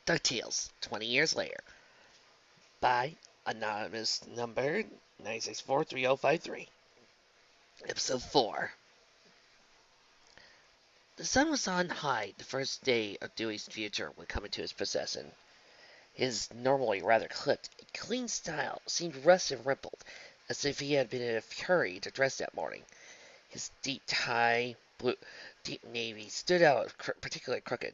Ducktales, 20 years later, by anonymous number 9643053. Episode 4. The sun was on high the first day of Dewey's future when coming to his possession. His normally rather clipped, clean style seemed rusted and rumpled, as if he had been in a hurry to dress that morning. His deep tie, deep navy, stood out particularly crooked.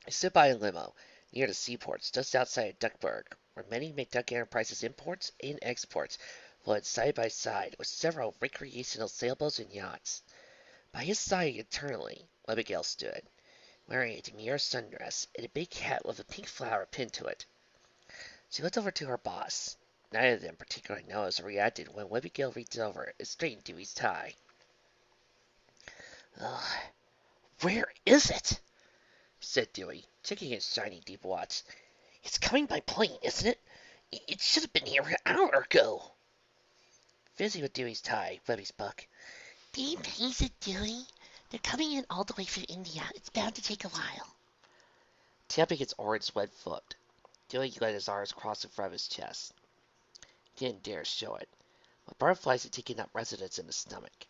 He stood by a limo near the seaports just outside Duckburg, where many McDuck Enterprises imports and exports floated side by side with several recreational sailboats and yachts. By his side eternally, Abigail stood, wearing a demure sundress and a big hat with a pink flower pinned to it. She looked over to her boss. Neither of them particularly noticed or reacted when Abigail reached over and straightened Dewey's tie. Ugh, where is it? Said Dewey, checking his shiny deep watch. It's coming by plane, isn't it? It should have been here an hour ago. Busy with Dewey's tie, Webby spoke. Be patient, Dewey. They're coming in all the way from India. It's bound to take a while. Tapping its orange wet foot, Dewey let his arms cross in front of his chest. He didn't dare show it, but butterflies had taken up residence in his stomach.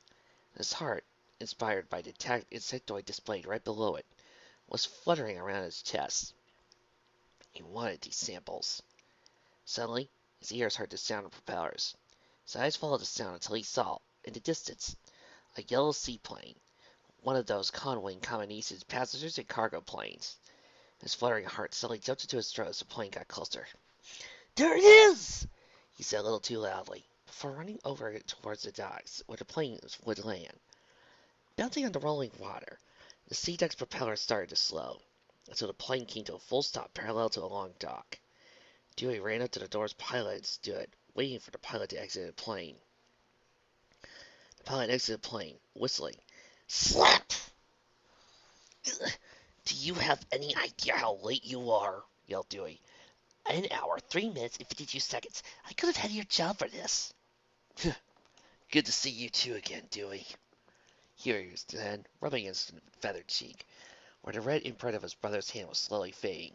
His heart, inspired by the insectoid displayed right below it, was fluttering around his chest. He wanted these samples. Suddenly, his ears heard the sound of propellers. His eyes followed the sound until he saw, in the distance, a yellow seaplane, one of those convoying combinations passengers and cargo planes. His fluttering heart suddenly jumped into his throat as the plane got closer. There it is! He said a little too loudly, before running over towards the docks where the plane would land. Bouncing on the rolling water, the Sea Duck's propeller started to slow, until the plane came to a full stop parallel to a long dock. Dewey ran up to the door's pilot and stood, waiting for the pilot to exit the plane. The pilot exited the plane, whistling. Slap! Do you have any idea how late you are? Yelled Dewey. An hour, 3 minutes, and 52 seconds. I could have had your job for this. Good to see you too again, Dewey. Here he said, rubbing his feathered cheek, where the red imprint of his brother's hand was slowly fading.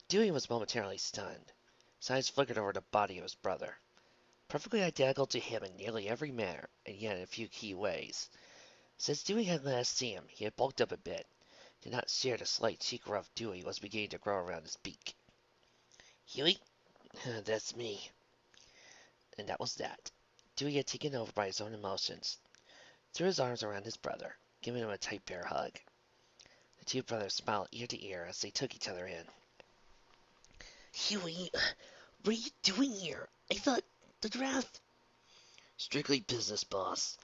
Dewey was momentarily stunned. His eyes flickered over the body of his brother. Perfectly identical to him in nearly every manner, and yet in a few key ways. Since Dewey had last seen him, he had bulked up a bit. Did not share the slight cheek ruff Dewey was beginning to grow around his beak. Huey? That's me. And that was that. Dewey had taken over by his own emotions. Threw his arms around his brother, giving him a tight bear hug. The two brothers smiled ear to ear as they took each other in. Huey, what are you doing here? I thought the draft... Strictly business, boss.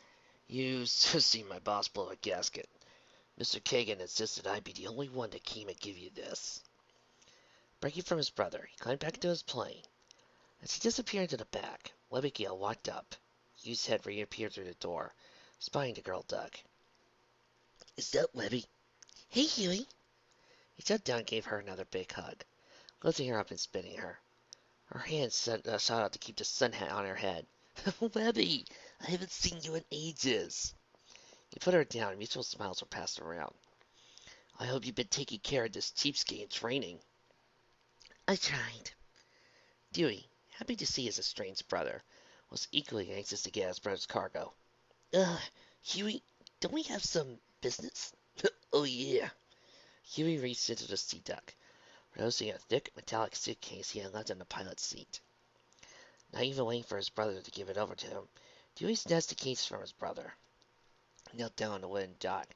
You just seen my boss blow a gasket. Mr. Kagan insisted I be the only one that came and give you this. Breaking from his brother, he climbed back into his plane. As he disappeared into the back, Abigail walked up. Hugh's head reappeared through the door, spying the girl Duck. Is that Webby? Hey, Huey. He sat down and gave her another big hug, lifting her up and spinning her. Her hands shot out to keep the sun hat on her head. Webby, I haven't seen you in ages. He put her down, and mutual smiles were passed around. I hope you've been taking care of this cheapskate in training. I tried. Dewey, happy to see his estranged brother, was equally anxious to get his brother's cargo. Huey, don't we have some business? Oh, yeah. Huey reached into the Sea Duck, producing a thick, metallic suitcase he had left in the pilot's seat. Not even waiting for his brother to give it over to him, Dewey snatched the case from his brother. He knelt down on the wooden dock,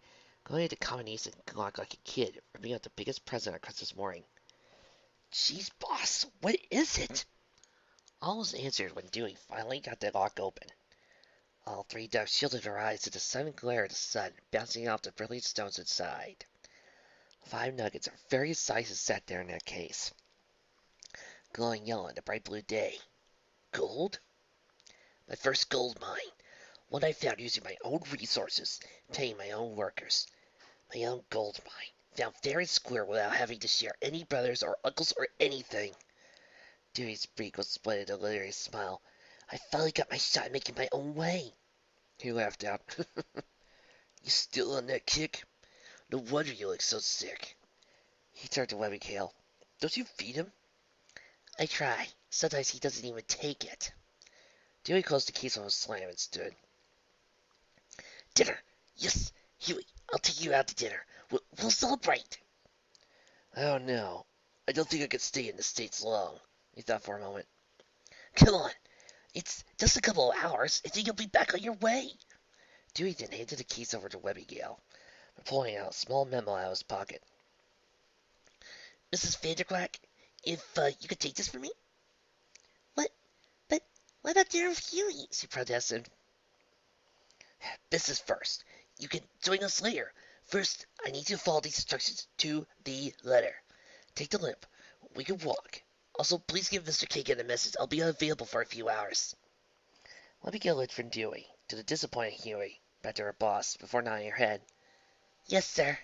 going at the combination lock like a kid, ripping out the biggest present on Christmas morning. Jeez, boss, what is it? All was answered when Dewey finally got the lock open. All three ducks shielded their eyes to the sudden glare of the sun bouncing off the brilliant stones inside. 5 nuggets of various sizes sat there in that case, glowing yellow in the bright blue day. Gold? My first gold mine. One I found using my own resources, paying my own workers. My own gold mine, found fair and square without having to share any brothers or uncles or anything. Dewey's beak was split in a delirious smile. I finally got my shot at making my own way. He laughed out. You still on that kick? No wonder you look so sick. He turned to Webbygale. Don't you feed him? I try. Sometimes he doesn't even take it. Dewey closed the case on a slam and stood. Dinner! Yes! Huey, I'll take you out to dinner. We'll celebrate! I don't know. I don't think I could stay in the States long. He thought for a moment. Come on! It's just a couple of hours, and then you'll be back on your way. Dewey then handed the keys over to Webbygale, pulling out a small memo out of his pocket. Mrs. Vanderquack, if you could take this for me? What? But what about dinner with Huey? She protested. Business first. You can join us later. First, I need you to follow these instructions to the letter. Take the limp. We can walk. Also, please give Mr. Kagan a message. I'll be unavailable for a few hours. Abigail looked from Dewey to the disappointed Huey, back to her boss, before nodding her head. Yes, sir.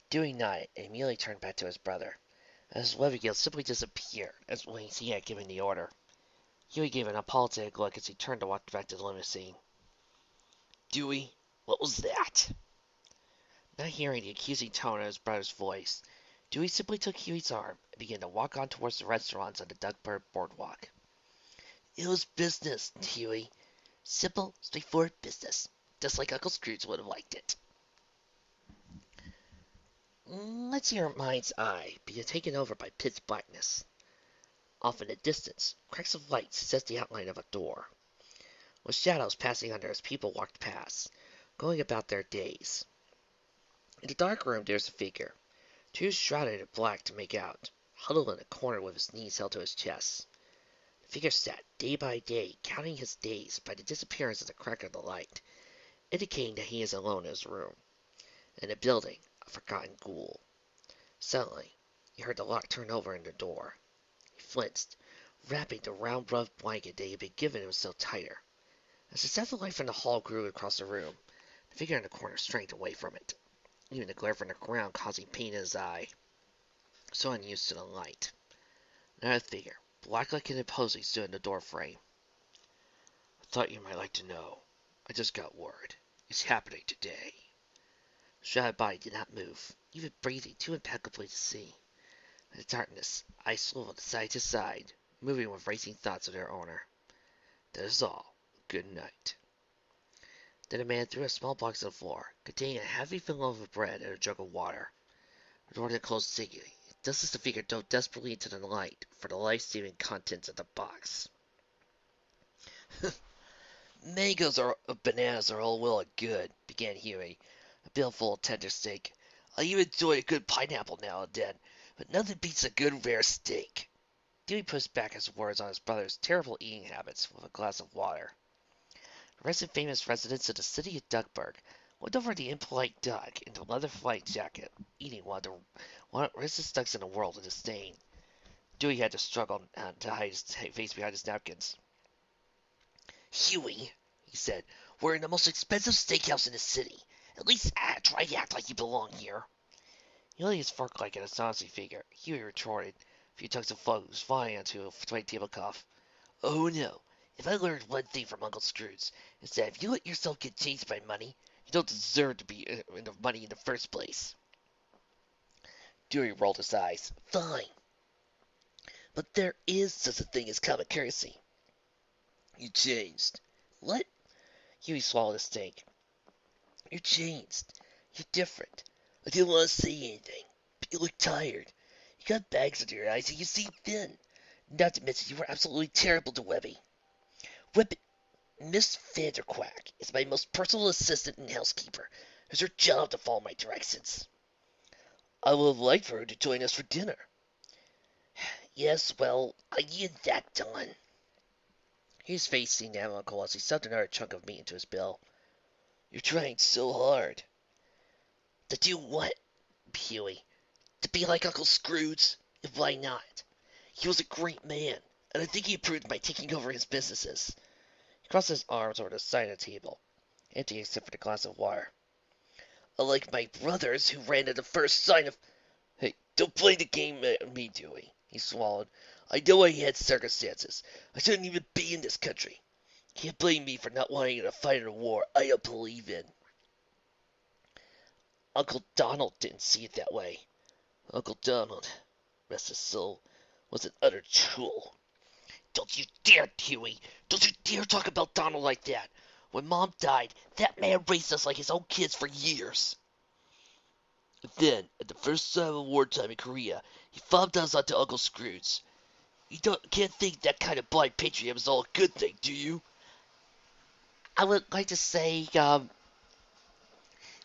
Dewey nodded and immediately turned back to his brother, as Abigail simply disappeared as when he had given the order. Huey gave an apologetic look as he turned to walk back to the limousine. Dewey, what was that? Not hearing the accusing tone of his brother's voice, Dewey simply took Huey's arm and began to walk on towards the restaurants on the Duckburg boardwalk. It was business, Huey. Simple, straightforward business. Just like Uncle Scrooge would have liked it. Let's see your mind's eye being taken over by pitch blackness. Off in the distance, cracks of light suggest the outline of a door, with shadows passing under as people walked past, going about their days. In the dark room there's a figure, too shrouded in black to make out, huddled in a corner with his knees held to his chest. The figure sat, day by day, counting his days by the disappearance of the crack of the light, indicating that he is alone in his room. In the building, a forgotten ghoul. Suddenly, he heard the lock turn over in the door. He flinched, wrapping the round rough blanket that he had been given himself tighter. As the shadow light from the hall grew across the room, the figure in the corner shrank away from it, even the glare from the ground causing pain in his eye, so unused to the light. Another figure, black-like and imposing, stood in the doorframe. I thought you might like to know. I just got word. It's happening today. The shrouded body did not move, even breathing too impeccably to see. In the darkness, eyes swiveled side to side, moving with racing thoughts of their owner. That is all. Good night. Then a man threw a small box on the floor, containing a heavy thin loaf of bread and a jug of water. The door then closed singly, just as the figure dove desperately into the light for the life-saving contents of the box. Mangoes or bananas are all well and good, began Huey, a billful of tender steak. I even enjoy a good pineapple now and then, but nothing beats a good rare steak. Dewey pushed back his words on his brother's terrible eating habits with a glass of water. The rest of famous residents of the city of Duckburg looked over the impolite Duck in the leather flight jacket, eating one of the richest ducks in the world with disdain. Dewey had to struggle to hide his face behind his napkins. Huey, he said, we're in the most expensive steakhouse in the city. At least try to act like you belong here. He laid his fork like an astonishing figure. Huey retorted, a few tugs of foes flying onto a white tablecloth. Oh no, if I learned one thing from Uncle Scrooge, it's that if you let yourself get chased by money, you don't deserve to be in the money in the first place. Dewey rolled his eyes. Fine. But there is such a thing as common courtesy. You changed. What? Huey swallowed his steak. You changed. You're different. I didn't want to say anything, but you look tired. You got bags under your eyes and you seem thin. Not to mention you were absolutely terrible to Webby. Webby, Miss Vanderquack is my most personal assistant and housekeeper. It's her job to follow my directions. I would have liked for her to join us for dinner. Yes, well, I needed that done. His face seemed amicable as he stuffed another chunk of meat into his bill. You're trying so hard. To do what, Huey? To be like Uncle Scrooge? Why not? He was a great man, and I think he improved by taking over his businesses. He crossed his arms over the side of the table, empty except for the glass of water. Unlike my brothers, who ran at the first sign of... Hey, don't play the game at me, Dewey. He swallowed. I know I had circumstances. I shouldn't even be in this country. Can't blame me for not wanting to fight in a war I don't believe in. Uncle Donald didn't see it that way. Uncle Donald, rest his soul, was an utter tool. Don't you dare, Huey! Don't you dare talk about Donald like that! When Mom died, that man raised us like his own kids for years. Then, at the first sign of wartime in Korea, he fobbed us onto Uncle Scrooge. Can't think that kind of blind patriotism is all a good thing, do you? I would like to say, in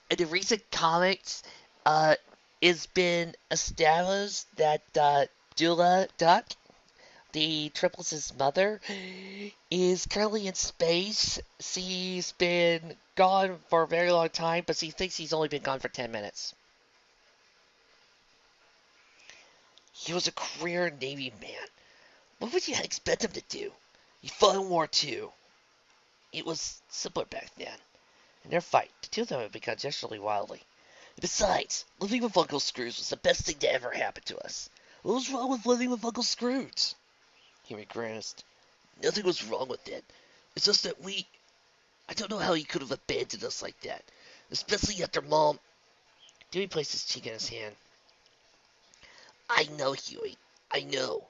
the recent comics, it's been established that Duck, the triplets' mother, is currently in space. She's been gone for a very long time, but she thinks he's only been gone for 10 minutes. He was a career Navy man. What would you expect him to do? He fought in War II. It was simpler back then. In their fight, the two of them had begun gesturing wildly. And besides, living with Uncle Scrooge was the best thing to ever happen to us. What was wrong with living with Uncle Scrooge? Huey grimaced. Nothing was wrong with it. It's just that I don't know how he could have abandoned us like that. Especially after Mom... Dewey placed his cheek in his hand. I know, Huey. I know.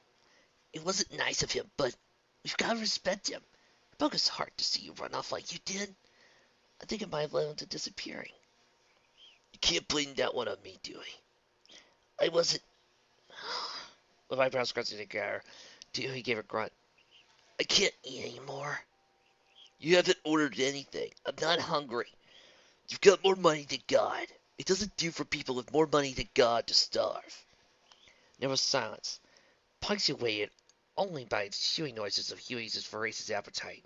It wasn't nice of him, but we've got to respect him. It broke his heart to see you run off like you did. I think it might have led him to disappearing. You can't blame that one on me, Dewey. I wasn't... With eyebrows scratching together, Dewey gave a grunt. I can't eat anymore. You haven't ordered anything. I'm not hungry. You've got more money than God. It doesn't do for people with more money than God to starve. There was silence, punctuated only by the chewing noises of Huey's voracious appetite.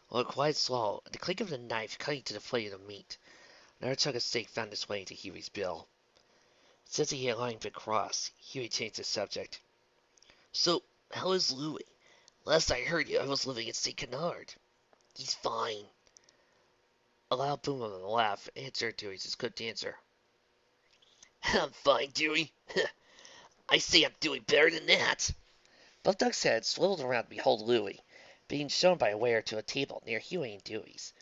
While a quiet swallow and the clink of the knife cutting to the plate of the meat, another chunk of steak found its way into Huey's bill. Since he had long been cross, Huey changed the subject. So, how is Louis? Last I heard you, I was living in St. Canard. He's fine. A loud boom of a laugh answered Dewey's good answer. I'm fine, Dewey. I say I'm doing better than that. Buff Duck's head swiveled around to behold Louis, being shown by a waiter to a table near Huey and Dewey's.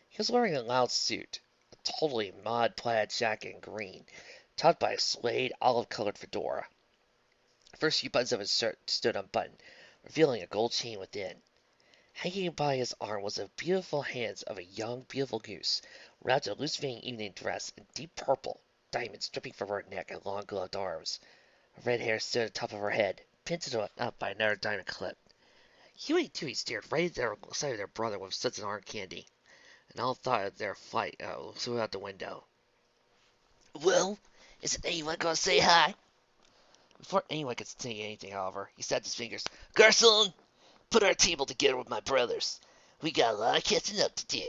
He was wearing a loud suit, a totally mod-plaid jacket in green, topped by a suede olive-colored fedora. The first few buttons of his shirt stood unbuttoned, revealing a gold chain within. Hanging by his arm was the beautiful hands of a young, beautiful goose, wrapped in a loose-fitting evening dress in deep purple, diamonds dripping from her neck and long gloved arms. Her red hair stood at the top of her head, pinned to the up by another diamond clip. Huey and Dewey stared right at their sight of their brother with such an hard candy, and all thought of their flight flew out the window. Well, isn't anyone going to say hi? Before anyone could say anything, however, he snapped his fingers. Garçon! Put our table together with my brothers. We got a lot of catching up to do.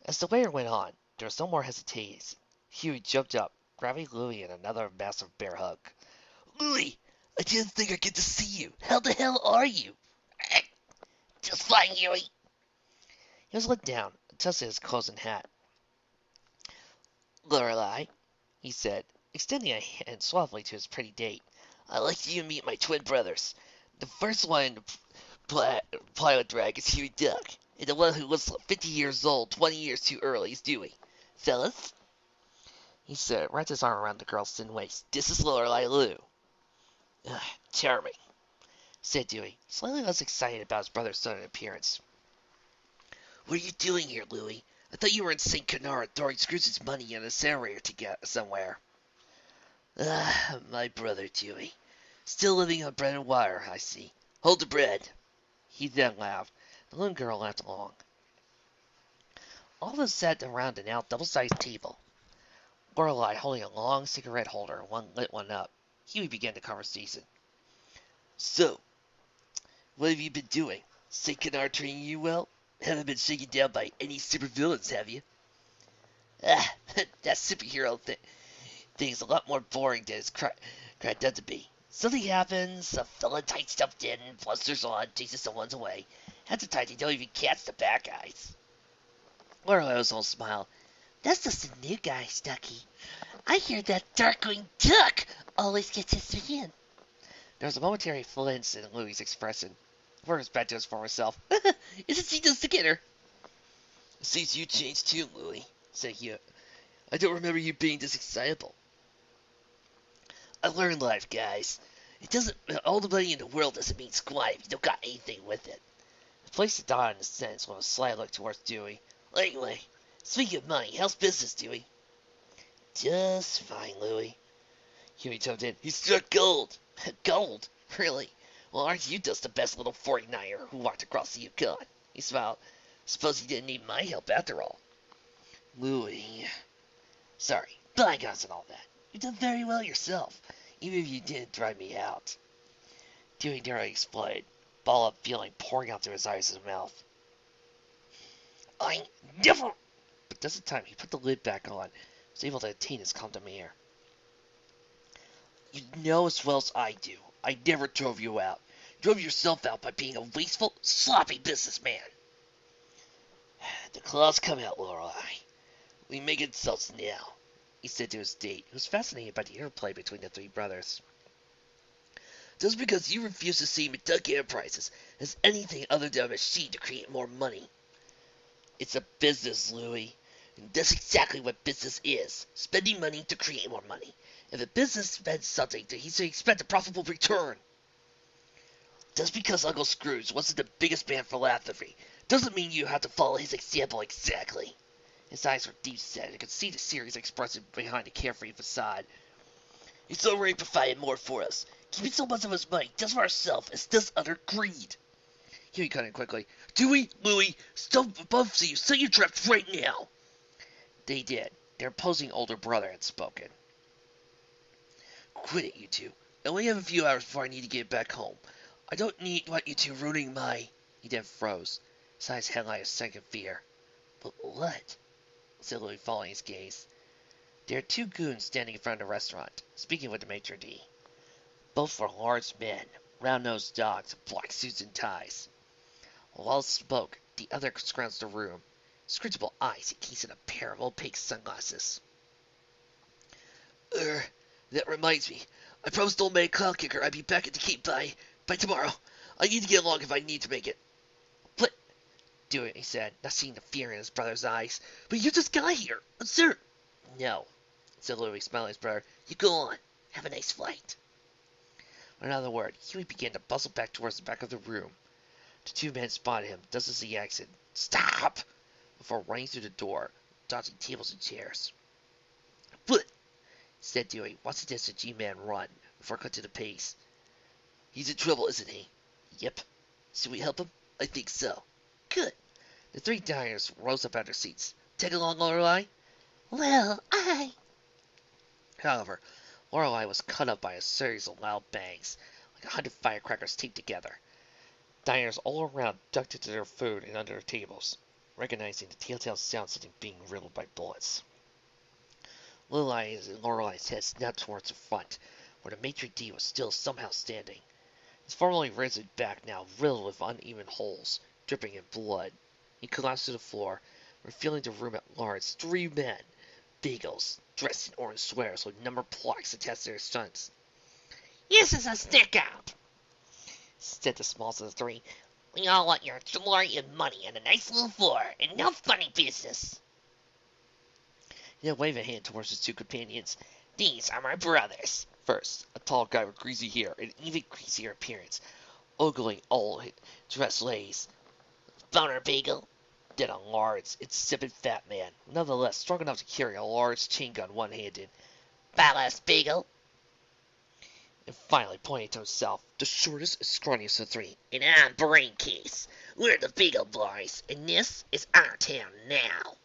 As the waiter went on, there was no more hesitation. Huey jumped up, grabbing Louis in another massive bear hug. Louis, I didn't think I'd get to see you. How the hell are you? Just fine, Huey. He was let down, adjusted his clothes and hat. Lorelei, he said, extending a hand suavely to his pretty date. I'd like you to meet my twin brothers. The first one in the pilot drag is Huey Duck, and the one who looks 50 years old, 20 years too early, is Dewey. Fellas, he said, wrapped his arm around the girl's thin waist. This is Lorelei Lou. Charming, said Dewey, slightly less excited about his brother's sudden appearance. What are you doing here, Louie? I thought you were in St. Canard throwing Scrooge's money in a incinerator to get somewhere. My brother, Dewey. Still living on bread and water, I see. Hold the bread. He then laughed. The little girl laughed along. All of them sat around a now double-sized table. Lorelei holding a long cigarette holder, one lit one up. Huey began the conversation. So, what have you been doing? St. Canard treating you well? Haven't been shaken down by any supervillains, have you? That superhero thing's a lot more boring than it's cracked up to be. Something happens, a villain tight stuffed in, blusters on, chases someone's away. Half the time they don't even catch the bad guys. Lorelei was all smile. That's just the new guys, Ducky. I hear that Darkwing Duck always gets his man. There was a momentary flinch in Louie's expression. Before was back to his former self. Isn't she just together? It seems you changed too, Louie, said I don't remember you being this excitable. I learned life, guys. It doesn't, all the money in the world doesn't mean squat if you don't got anything with it. I placed the dot in the sentence with a slight look towards Dewey. Anyway, speaking of money, how's business, Dewey? Just fine, Louie. Huey jumped in. He struck gold. Gold? Really? Well, aren't you just the best little 49er who walked across the Yukon? He smiled. Suppose you didn't need my help after all. Louie. Sorry, bygones and all that. You did very well yourself, even if you didn't drive me out. Dewey nearly exploded, ball of feeling pouring out through his eyes and mouth. I never... But just in time, he put the lid back on, was able to attain his calm demeanor. You know as well as I do, I never drove you out. You drove yourself out by being a wasteful, sloppy businessman. The claws come out, Lorelei. We make it so now, he said to his date, who was fascinated by the interplay between the three brothers. Just because you refuse to see McDuck Enterprises as anything other than a machine to create more money. It's a business, Louie. And that's exactly what business is. Spending money to create more money. If a business spends something, he should expect a profitable return. Just because Uncle Scrooge wasn't the biggest man for philanthropy doesn't mean you have to follow his example exactly. His eyes were deep-set, and I could see the serious expression behind the carefree facade. He's already provided more for us, keeping so much of his money just for ourselves as this utter greed. Huey cut in quickly. Dewey, Louie, stop both of you, set your traps right now. They did. Their opposing older brother had spoken. Quit it, you two. I only have a few hours before I need to get back home. I don't want you two ruining my... He then froze. His eyes headlight a second fear. But what? Said Louie, following his gaze. There are two goons standing in front of the restaurant, speaking with the maitre d'. Both were large men, round-nosed dogs, black suits and ties. While he spoke, the other scrounged the room, scrutable eyes encased in a pair of opaque sunglasses. That reminds me. I promised old man Cloud Kicker I'd be back at the Cape by tomorrow. I need to get along if I need to make it. But, do it, he said, not seeing the fear in his brother's eyes. But you just got here, sir. No, said Louie, smiling at his brother. You go on. Have a nice flight. Without another word, Huey began to bustle back towards the back of the room. The two men spotted him just as he exited. Stop! Before running through the door, dodging tables and chairs. But, said Dewey, watching the G-man run before cut to the pace. He's in trouble, isn't he? Yep. Should we help him? I think so. Good. The three diners rose up out of their seats. Take along, Lorelei? Well, However, Lorelei was cut up by a series of loud bangs, like 100 firecrackers taped together. Diners all around ducked into their food and under their tables, recognizing the telltale sound something being riddled by bullets. Lorelei's head snapped towards the front, where the maitre d' was still somehow standing. His formerly raised back now riddled with uneven holes, dripping in blood. He collapsed to the floor, revealing the room at large. Three men, beagles, dressed in orange sweaters with number plaques attached to their stunts. This is a stick-up, said the smallest of the three. We all want your glory and money and a nice little floor, and no funny business. He then waved a hand towards his two companions. These are my brothers. First, a tall guy with greasy hair and even greasier appearance, ogling all dressed lace. Boner Beagle. Then a large, insipid fat man, nonetheless strong enough to carry a large chain gun one-handed. Ballast Beagle. And finally, pointing to himself, the shortest and scrawniest of the three. And I'm Braincase. We're the Beagle Boys, and this is our town now.